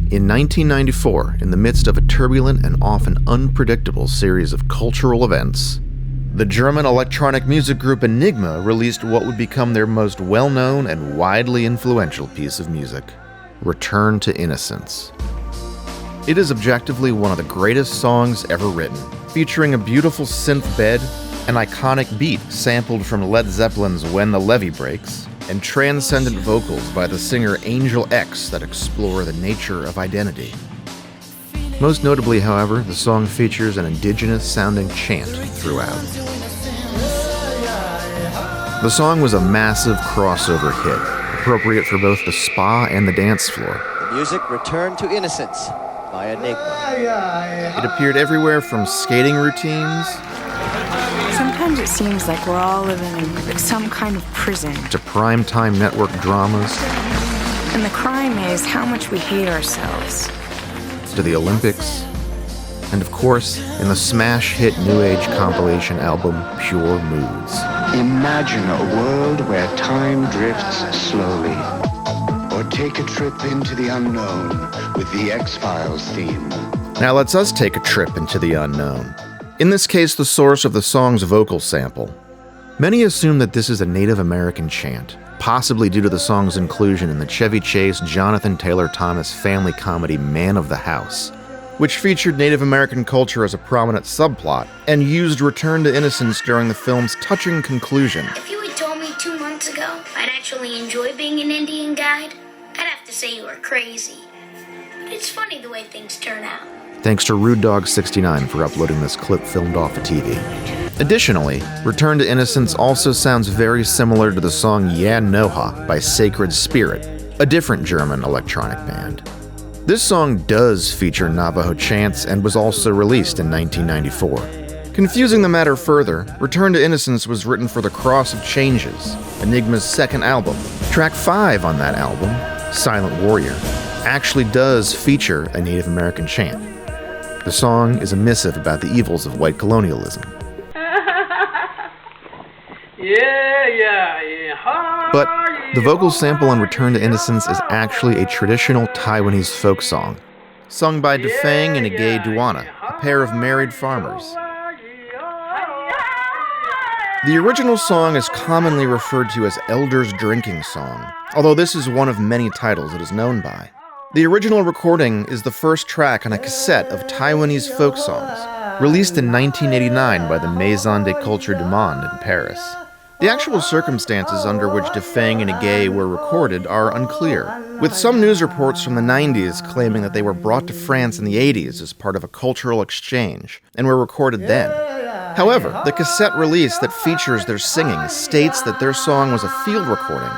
In 1994, in the midst of a turbulent and often unpredictable series of cultural events, the German electronic music group Enigma released what would become their most well-known and widely influential piece of music, Return to Innocence. It is objectively one of the greatest songs ever written, featuring a beautiful synth bed, an iconic beat sampled from Led Zeppelin's When the Levee Breaks, and transcendent vocals by the singer Angel X that explore the nature of identity. Most notably, however, the song features an indigenous-sounding chant throughout. The song was a massive crossover hit, appropriate for both the spa and the dance floor. The music Return to Innocence by Enigma. It appeared everywhere from skating routines Sometimes it seems like we're all living in some kind of prison. to primetime network dramas And the crime is how much we hate ourselves. to the Olympics, and of course, in the smash hit New Age compilation album Pure Moods. Imagine a world where time drifts slowly. Or take a trip into the unknown with the X-Files theme. Now let's us take a trip into the unknown. In this case, the source of the song's vocal sample. Many assume that this is a Native American chant, possibly due to the song's inclusion in the Chevy Chase, Jonathan Taylor Thomas family comedy Man of the House, which featured Native American culture as a prominent subplot and used Return to Innocence during the film's touching conclusion. If you had told me 2 months ago I'd actually enjoy being an Indian guide, I'd have to say you were crazy. But it's funny the way things turn out. Thanks to Rude Dog 69 for uploading this clip filmed off a TV. Additionally, Return to Innocence also sounds very similar to the song Yeah Noha by Sacred Spirit, a different German electronic band. This song does feature Navajo chants and was also released in 1994. Confusing the matter further, Return to Innocence was written for The Cross of Changes, Enigma's second album. Track 5 on that album, Silent Warrior, actually does feature a Native American chant. The song is a missive about the evils of white colonialism. But the vocal sample on Return to Innocence is actually a traditional Taiwanese folk song, sung by Defang and Igay Duana, a pair of married farmers. The original song is commonly referred to as Elder's Drinking Song, although this is one of many titles it is known by. The original recording is the first track on a cassette of Taiwanese folk songs, released in 1989 by the Maison de Culture du Monde in Paris. The actual circumstances under which Defang and Igay were recorded are unclear, with some news reports from the 90s claiming that they were brought to France in the 80s as part of a cultural exchange, and were recorded then. However, the cassette release that features their singing states that their song was a field recording,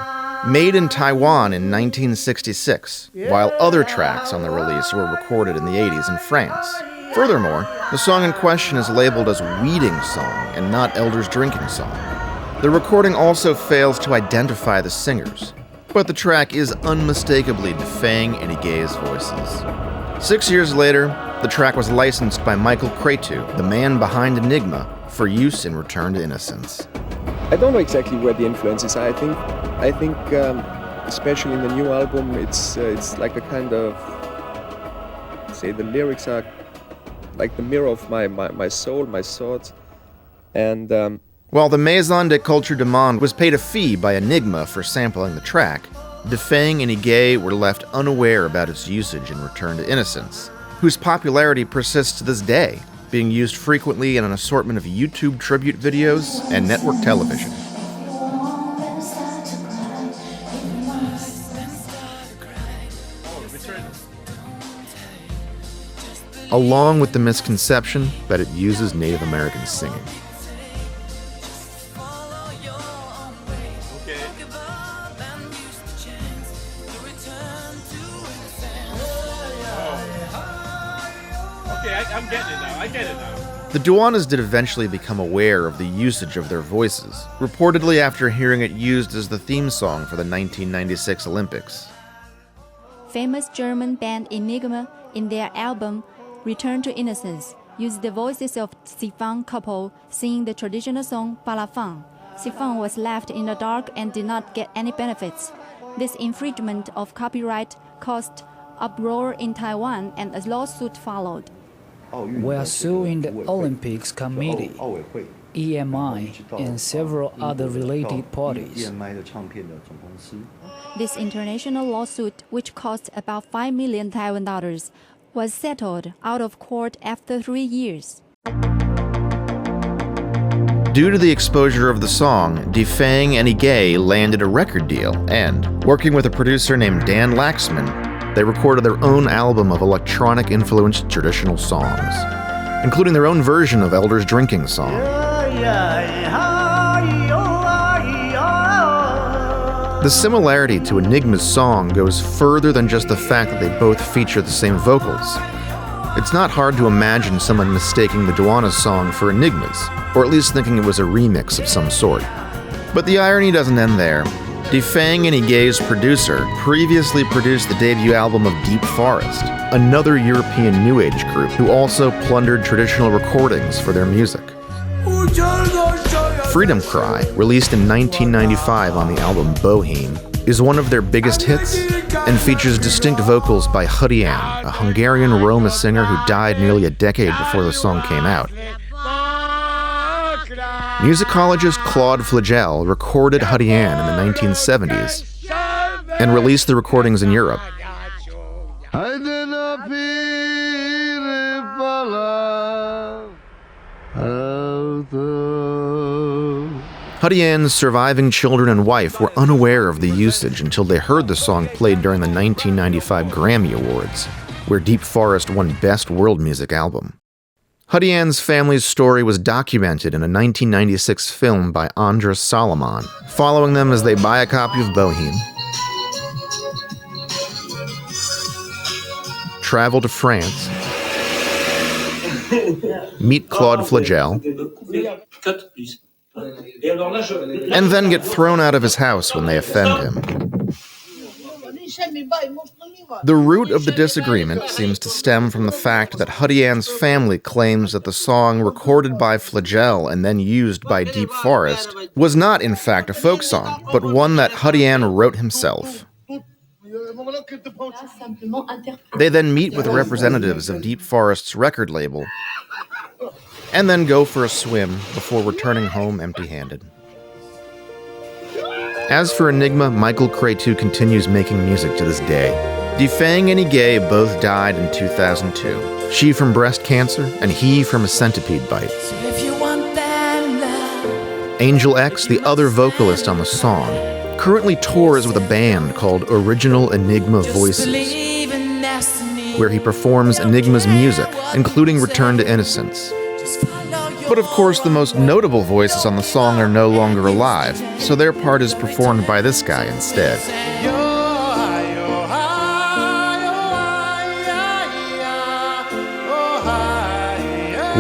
made in Taiwan in 1966, while other tracks on the release were recorded in the 80s in France. Furthermore, the song in question is labeled as Weeding Song and not Elder's Drinking Song. The recording also fails to identify the singers, but the track is unmistakably Defang and Igay's voices. 6 years later, the track was licensed by Michael Cretu, the man behind Enigma, for use in Return to Innocence. I don't know exactly where the influences are. I think, especially in the new album, it's like a kind of, say, the lyrics are like the mirror of my soul, my thoughts, and while the Maison de Culture du Monde was paid a fee by Enigma for sampling the track, Defang and Igay were left unaware about its usage in Return to Innocence, whose popularity persists to this day, being used frequently in an assortment of YouTube tribute videos and network television. Along with the misconception that it uses Native American singing. I'm getting it now. I get it now. The Duanas did eventually become aware of the usage of their voices, reportedly after hearing it used as the theme song for the 1996 Olympics. Famous German band Enigma, in their album Return to Innocence, used the voices of Sifang couple singing the traditional song Balafang. Sifang was left in the dark and did not get any benefits. This infringement of copyright caused uproar in Taiwan and a lawsuit followed. We are suing the Olympics Committee, EMI, and several other related parties. This international lawsuit, which cost about 5 million Taiwan dollars, was settled out of court after 3 years. Due to the exposure of the song, Defang Any Gay landed a record deal, and, working with a producer named Dan Laxman, they recorded their own album of electronic-influenced traditional songs, including their own version of Elder's drinking song. The similarity to Enigma's song goes further than just the fact that they both feature the same vocals. It's not hard to imagine someone mistaking the Duana's song for Enigma's, or at least thinking it was a remix of some sort. But the irony doesn't end there. Defang Any Gay's producer previously produced the debut album of Deep Forest, another European New Age group who also plundered traditional recordings for their music. Freedom Cry, released in 1995 on the album Boheme, is one of their biggest hits and features distinct vocals by Hudyan, a Hungarian Roma singer who died nearly a decade before the song came out. Musicologist Claude Flagel recorded Hudyan in the 1970s and released the recordings in Europe. Hudyan's surviving children and wife were unaware of the usage until they heard the song played during the 1995 Grammy Awards, where Deep Forest won Best World Music Album. Hudyan's family's story was documented in a 1996 film by Andras Salomon, following them as they buy a copy of Boheme, travel to France, meet Claude Flagel, and then get thrown out of his house when they offend him. The root of the disagreement seems to stem from the fact that Hudyan's family claims that the song recorded by Flagel and then used by Deep Forest was not in fact a folk song, but one that Hudyan wrote himself. They then meet with representatives of Deep Forest's record label, and then go for a swim before returning home empty-handed. As for Enigma, Michael Cretu continues making music to this day. Defang Any Gay both died in 2002. She from breast cancer, and he from a centipede bite. Angel X, the other vocalist on the song, currently tours with a band called Original Enigma Voices, where he performs Enigma's music, including Return to Innocence. But of course, the most notable voices on the song are no longer alive, so their part is performed by this guy instead.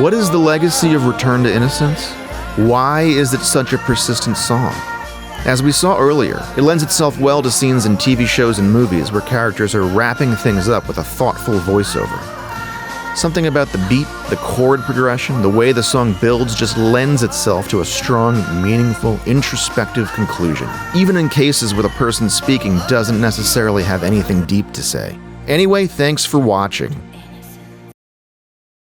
What is the legacy of Return to Innocence? Why is it such a persistent song? As we saw earlier, it lends itself well to scenes in TV shows and movies where characters are wrapping things up with a thoughtful voiceover. Something about the beat, the chord progression, the way the song builds just lends itself to a strong, meaningful, introspective conclusion, even in cases where the person speaking doesn't necessarily have anything deep to say. Anyway, thanks for watching.